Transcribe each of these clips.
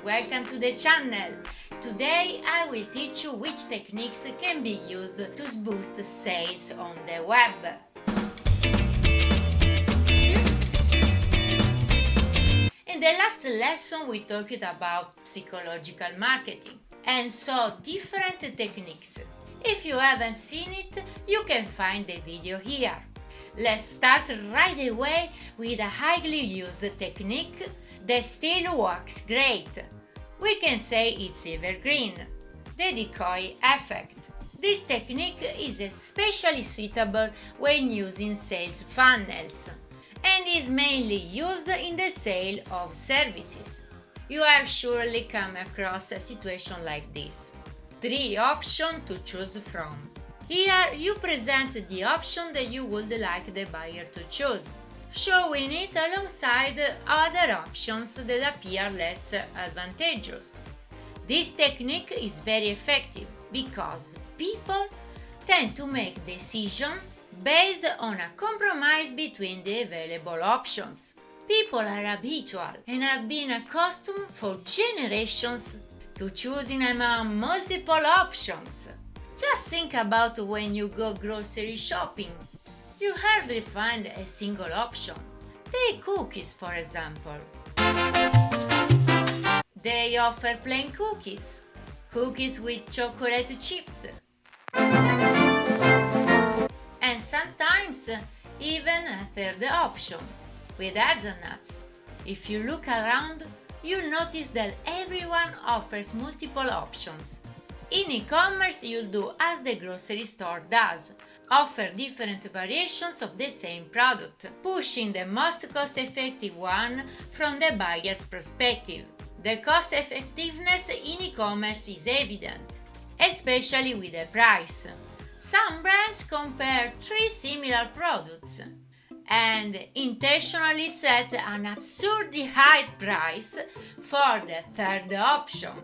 welcome to the channel. Today I will teach you which techniques can be used to boost sales on the web. In the last lesson we talked about psychological marketing and saw different techniques. If you haven't seen it, you can find the video here. Let's start right away with a highly used technique that still works great. We can say it's evergreen, the decoy effect. This technique is especially suitable when using sales funnels and is mainly used in the sale of services. You have surely come across a situation like this. 3 options to choose from. Here you present the option that you would like the buyer to choose, showing it alongside other options that appear less advantageous. This technique is very effective because people tend to make decisions based on a compromise between the available options. People are habitual and have been accustomed for generations to choosing among multiple options. Just think about when you go grocery shopping. You hardly find a single option. Take cookies, for example. They offer plain cookies, cookies with chocolate chips, and sometimes even a third option with hazelnuts. If you look around, you'll notice that everyone offers multiple options. In e-commerce, you'll do as the grocery store does, offer different variations of the same product, pushing the most cost-effective one from the buyer's perspective. The cost-effectiveness in e-commerce is evident, especially with the price. Some brands compare 3 similar products and intentionally set an absurdly high price for the third option.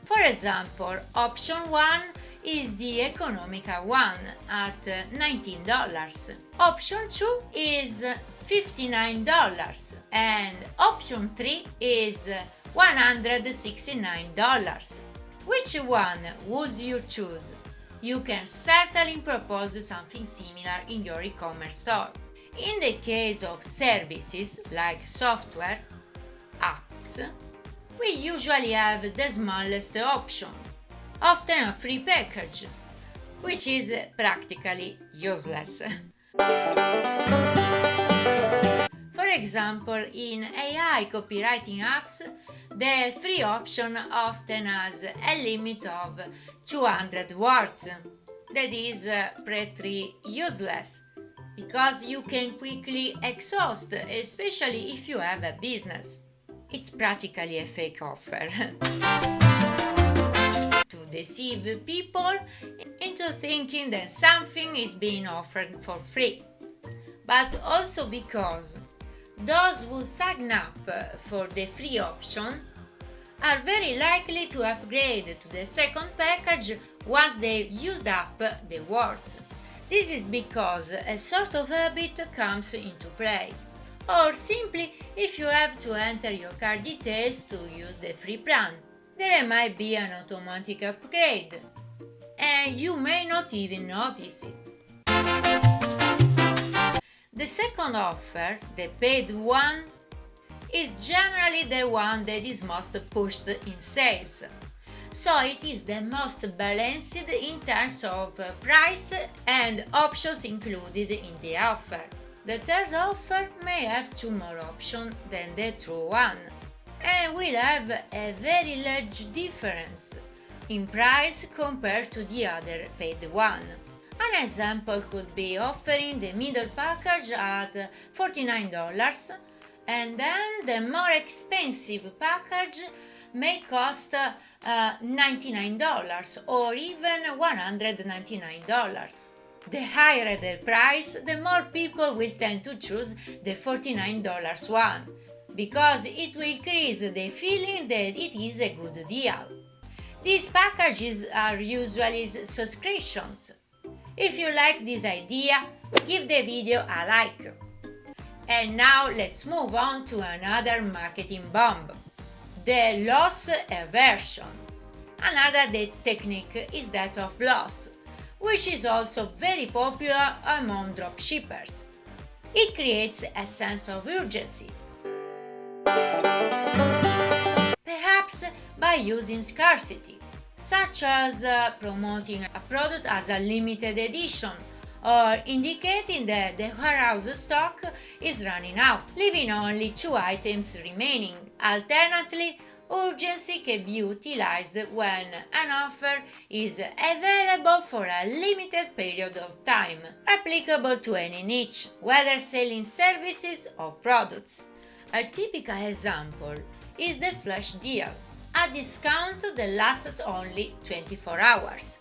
For example, option 1 is the economical one at $19. Option 2 is $59 and option 3 is $169. Which one would you choose? You can certainly propose something similar in your e-commerce store. In the case of services like software, apps, we usually have the smallest option, often a free package, which is practically useless. For example, in AI copywriting apps, the free option often has a limit of 200 words. That is pretty useless, because you can quickly exhaust, especially if you have a business. It's practically a fake offer to deceive people into thinking that something is being offered for free, but also because those who sign up for the free option are very likely to upgrade to the second package once they've used up the words. This is because a sort of habit comes into play, or simply if you have to enter your card details to use the free plan. There might be an automatic upgrade, and you may not even notice it. The second offer, the paid one, is generally the one that is most pushed in sales. So it is the most balanced in terms of price and options included in the offer. The third offer may have 2 more options than the true one, and will have a very large difference in price compared to the other paid one. An example could be offering the middle package at $49, and then the more expensive package may cost $99 or even $199. The higher the price, the more people will tend to choose the $49 one, because it will increase the feeling that it is a good deal. These packages are usually subscriptions. If you like this idea, give the video a like. And now let's move on to another marketing bomb. the loss aversion. Another technique is that of loss, which is also very popular among dropshippers. It creates a sense of urgency. Perhaps by using scarcity, such as promoting a product as a limited edition or indicating that the warehouse stock is running out, leaving only 2 items remaining. Alternatively, urgency can be utilized when an offer is available for a limited period of time, applicable to any niche, whether selling services or products. A typical example is the flash deal, a discount that lasts only 24 hours.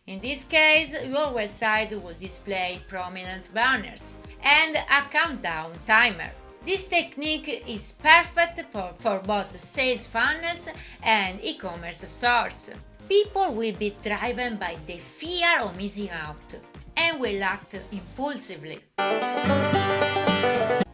In this case, your website will display prominent banners and a countdown timer. This technique is perfect for both sales funnels and e-commerce stores. People will be driven by the fear of missing out and will act impulsively.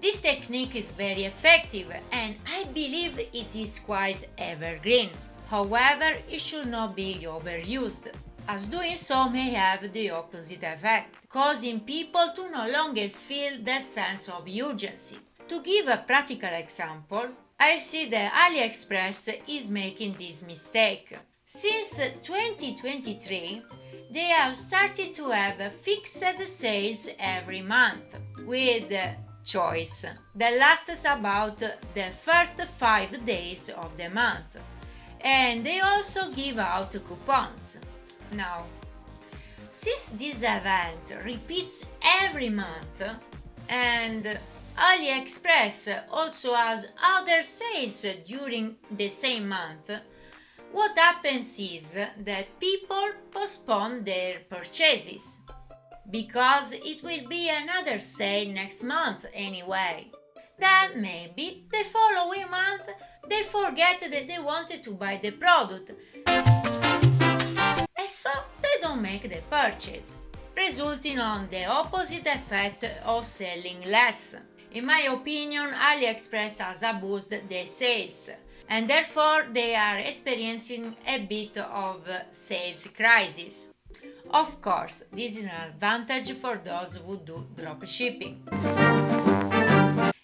This technique is very effective and I believe it is quite evergreen. However, it should not be overused, as doing so may have the opposite effect, causing people to no longer feel that sense of urgency. To give a practical example, I see that AliExpress is making this mistake. Since 2023, they have started to have fixed sales every month, with choice that lasts about the first 5 days of the month, and they also give out coupons. Now, since this event repeats every month and AliExpress also has other sales during the same month, what happens is that people postpone their purchases because it will be another sale next month anyway. Then maybe the following month they forget that they wanted to buy the product, and so they don't make the purchase, resulting on the opposite effect of selling less. In my opinion, AliExpress has boosted their sales, and therefore they are experiencing a bit of sales crisis. Of course, this is an advantage for those who do dropshipping.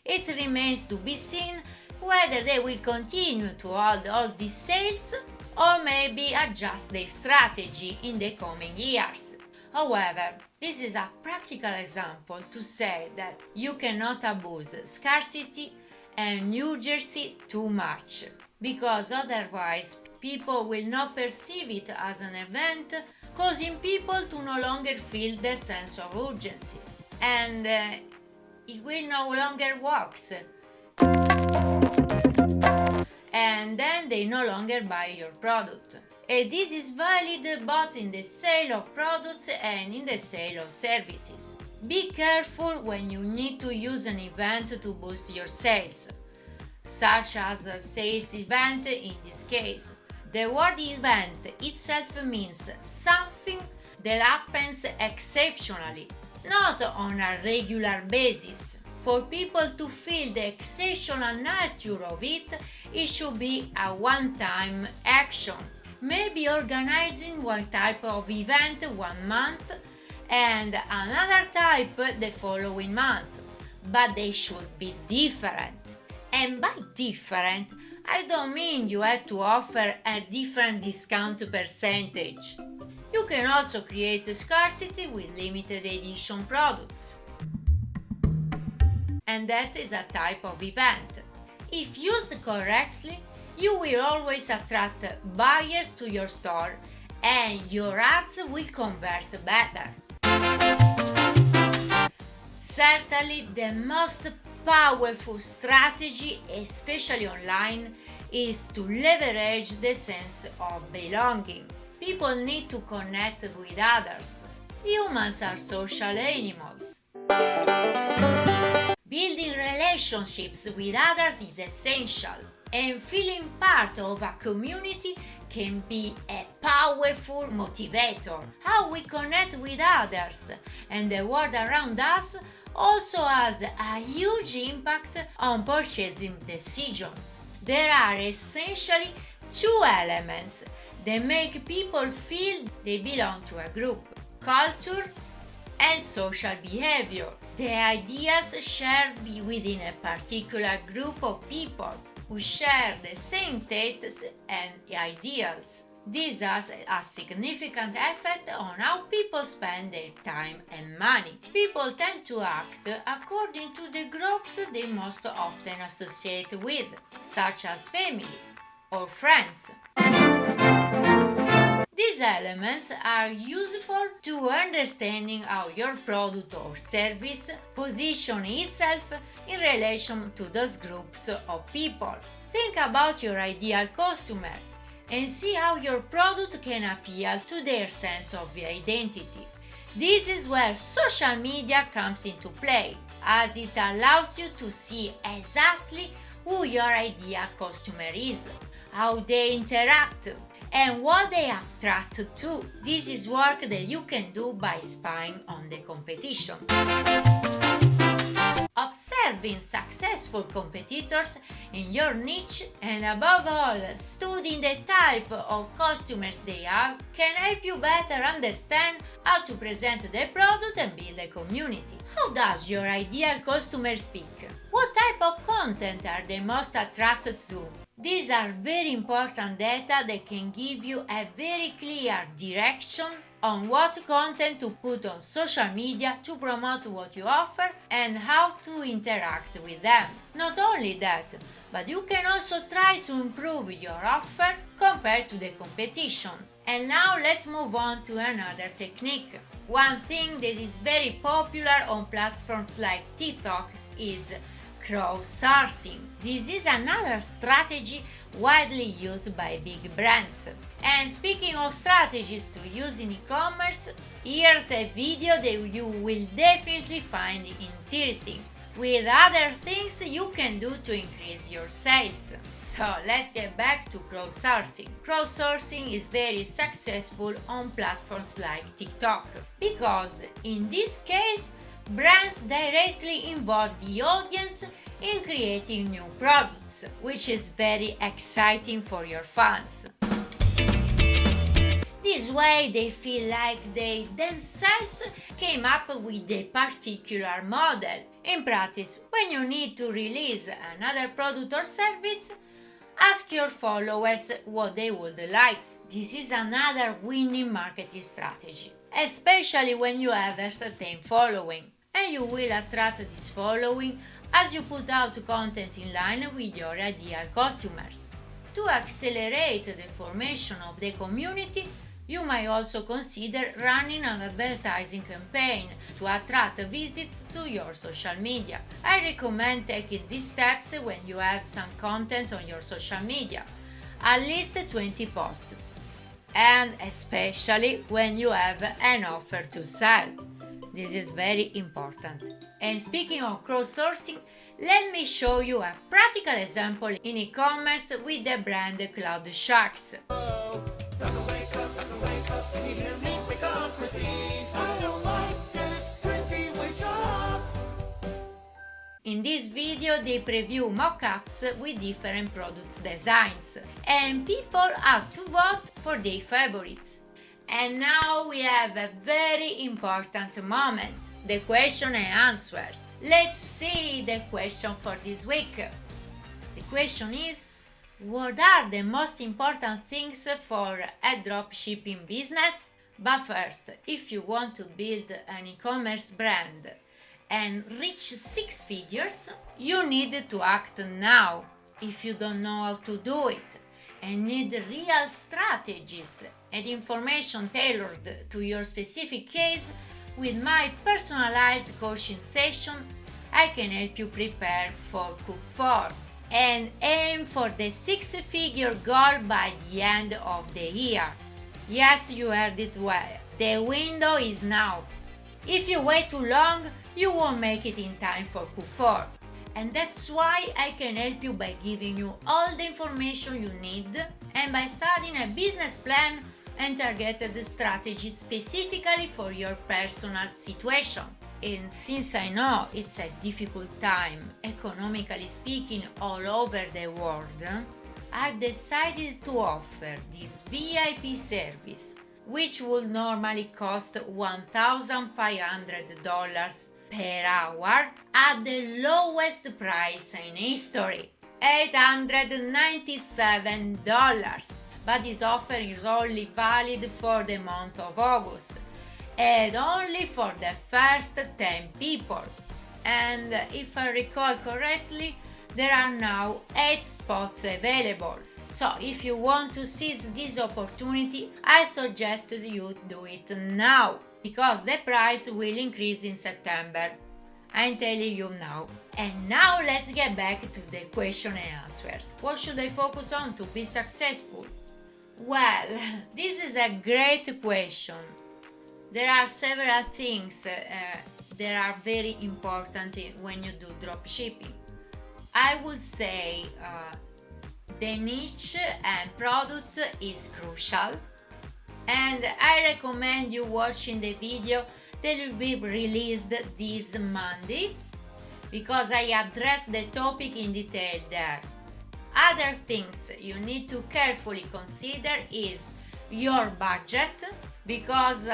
It remains to be seen whether they will continue to hold all these sales or maybe adjust their strategy in the coming years. However, this is a practical example to say that you cannot abuse scarcity and urgency too much, because otherwise people will not perceive it as an event, causing people to no longer feel the sense of urgency, and it will no longer work. And then they no longer buy your product. And this is valid both in the sale of products and in the sale of services. Be careful when you need to use an event to boost your sales, such as a sales event in this case. The word event itself means something that happens exceptionally, not on a regular basis. For people to feel the exceptional nature of it, it should be a one-time action. Maybe organizing one type of event one month and another type the following month, but they should be different. And by different, I don't mean you have to offer a different discount percentage. You can also create scarcity with limited edition products. And that is a type of event. If used correctly, you will always attract buyers to your store and your ads will convert better. Certainly, the most powerful strategy, especially online, is to leverage the sense of belonging. People need to connect with others. Humans are social animals. Building relationships with others is essential, and feeling part of a community can be a powerful motivator. How we connect with others and the world around us also has a huge impact on purchasing decisions. There are essentially two elements that make people feel they belong to a group: culture and social behavior. The ideas shared within a particular group of people who share the same tastes and ideals. This has a significant effect on how people spend their time and money. People tend to act according to the groups they most often associate with, such as family or friends. These elements are useful to understanding how your product or service positions itself in relation to those groups of people. Think about your ideal customer and see how your product can appeal to their sense of identity. This is where social media comes into play, as it allows you to see exactly who your ideal customer is, how they interact, and what they attract to. This is work that you can do by spying on the competition. Observing successful competitors in your niche and above all studying the type of customers they have can help you better understand how to present the product and build a community. How does your ideal customer speak? What type of content are they most attracted to? These are very important data that can give you a very clear direction on what content to put on social media to promote what you offer and how to interact with them. Not only that, but you can also try to improve your offer compared to the competition. And now let's move on to another technique. One thing that is very popular on platforms like TikTok is crowdsourcing. This is another strategy widely used by big brands. And speaking of strategies to use in e-commerce, here's a video that you will definitely find interesting, with other things you can do to increase your sales. So let's get back to crowdsourcing. Crowdsourcing is very successful on platforms like TikTok because in this case, brands directly involve the audience in creating new products, which is very exciting for your fans. This way they feel like they themselves came up with a particular model. In practice, when you need to release another product or service, ask your followers what they would like. This is another winning marketing strategy, especially when you have a certain following, and you will attract this following as you put out content in line with your ideal customers. To accelerate the formation of the community, you might also consider running an advertising campaign to attract visits to your social media. I recommend taking these steps when you have some content on your social media, at least 20 posts, and especially when you have an offer to sell. This is very important. And speaking of crowdsourcing, let me show you a practical example in e-commerce with the brand Cloud Sharks. In this video they preview mock-ups with different product designs, and people are to vote for their favorites. And now we have a very important moment, the question and answers. Let's see the question for this week. The question is, what are the most important things for a dropshipping business? But first, if you want to build an e-commerce brand and reach 6 figures, you need to act now. If you don't know how to do it and need real strategies and information tailored to your specific case, with my personalized coaching session, I can help you prepare for Q4 and aim for the 6-figure goal by the end of the year. Yes, you heard it well. The window is now. If you wait too long, you won't make it in time for Q4. And that's why I can help you by giving you all the information you need and by studying a business plan and targeted strategy specifically for your personal situation. And since I know it's a difficult time, economically speaking, all over the world, I've decided to offer this VIP service, which would normally cost $1,500 per hour at the lowest price in history, $897. But this offer is only valid for the month of August and only for the first 10 people. And if I recall correctly, there are now 8 spots available. So if you want to seize this opportunity, I suggest you do it now, because the price will increase in September. I'm telling you now. And now let's get back to the question and answers. What should I focus on to be successful? Well, this is a great question. There are several things that are very important when you do dropshipping. I would say the niche and product is crucial, and I recommend you watching the video that will be released this Monday, because I address the topic in detail there. Other things you need to carefully consider is your budget, because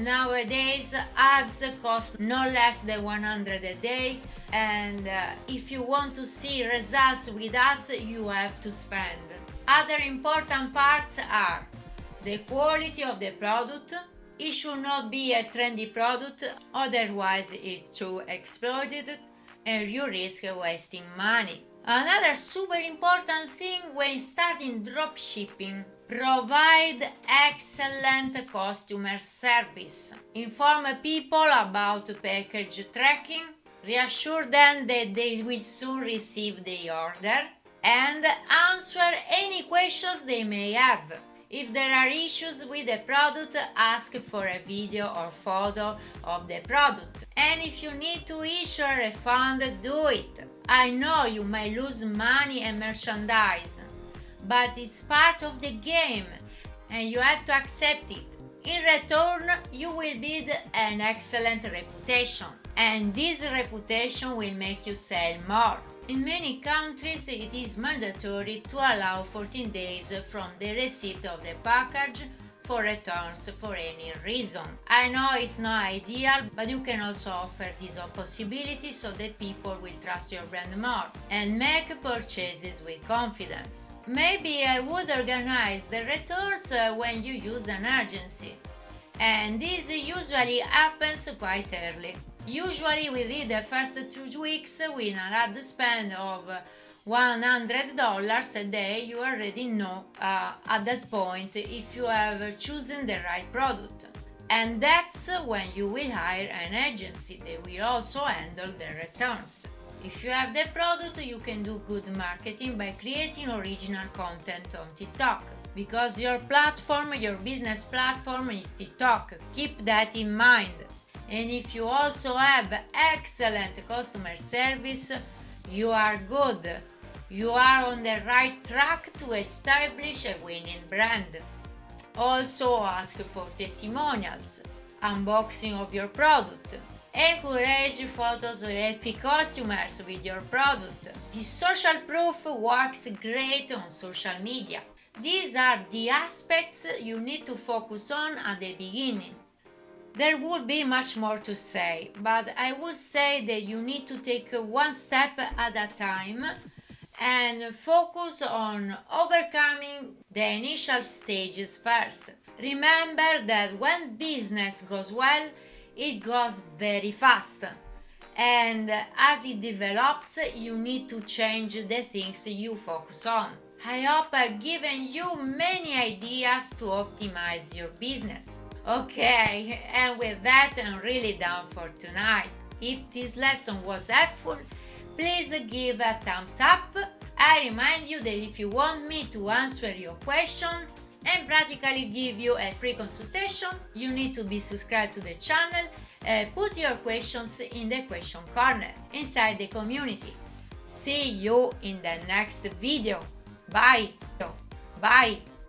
nowadays ads cost no less than 100 a day, and if you want to see results with us, you have to spend. Other important parts are the quality of the product. It should not be a trendy product, otherwise it's too exploited and you risk wasting money. Another super important thing when starting dropshipping: provide excellent customer service. Inform people about package tracking, reassure them that they will soon receive the order, and answer any questions they may have. If there are issues with the product, ask for a video or photo of the product. And if you need to issue a refund, do it. I know you may lose money and merchandise, but it's part of the game and you have to accept it. In return, you will build an excellent reputation, and this reputation will make you sell more. In many countries, it is mandatory to allow 14 days from the receipt of the package for returns for any reason. I know it's not ideal, but you can also offer this possibility so that people will trust your brand more and make purchases with confidence. Maybe I would organize the returns when you use an agency, and this usually happens quite early. Usually within the first 2 weeks, with an ad spend of $100 a day, you already know at that point if you have chosen the right product. And that's when you will hire an agency that will also handle the returns. If you have the product, you can do good marketing by creating original content on TikTok, because your platform, your business platform is TikTok. Keep that in mind. And if you also have excellent customer service, you are good. You are on the right track to establish a winning brand. Also ask for testimonials, unboxing of your product. Encourage photos of happy customers with your product. The social proof works great on social media. These are the aspects you need to focus on at the beginning. There would be much more to say, but I would say that you need to take one step at a time and focus on overcoming the initial stages first. Remember that when business goes well, it goes very fast, and as it develops, you need to change the things you focus on. I hope I've given you many ideas to optimize your business. Okay, and with that, I'm really done for tonight. If this lesson was helpful, please give a thumbs up. I remind you that if you want me to answer your question and practically give you a free consultation, you need to be subscribed to the channel and put your questions in the question corner inside the community. See you in the next video. Bye. Bye.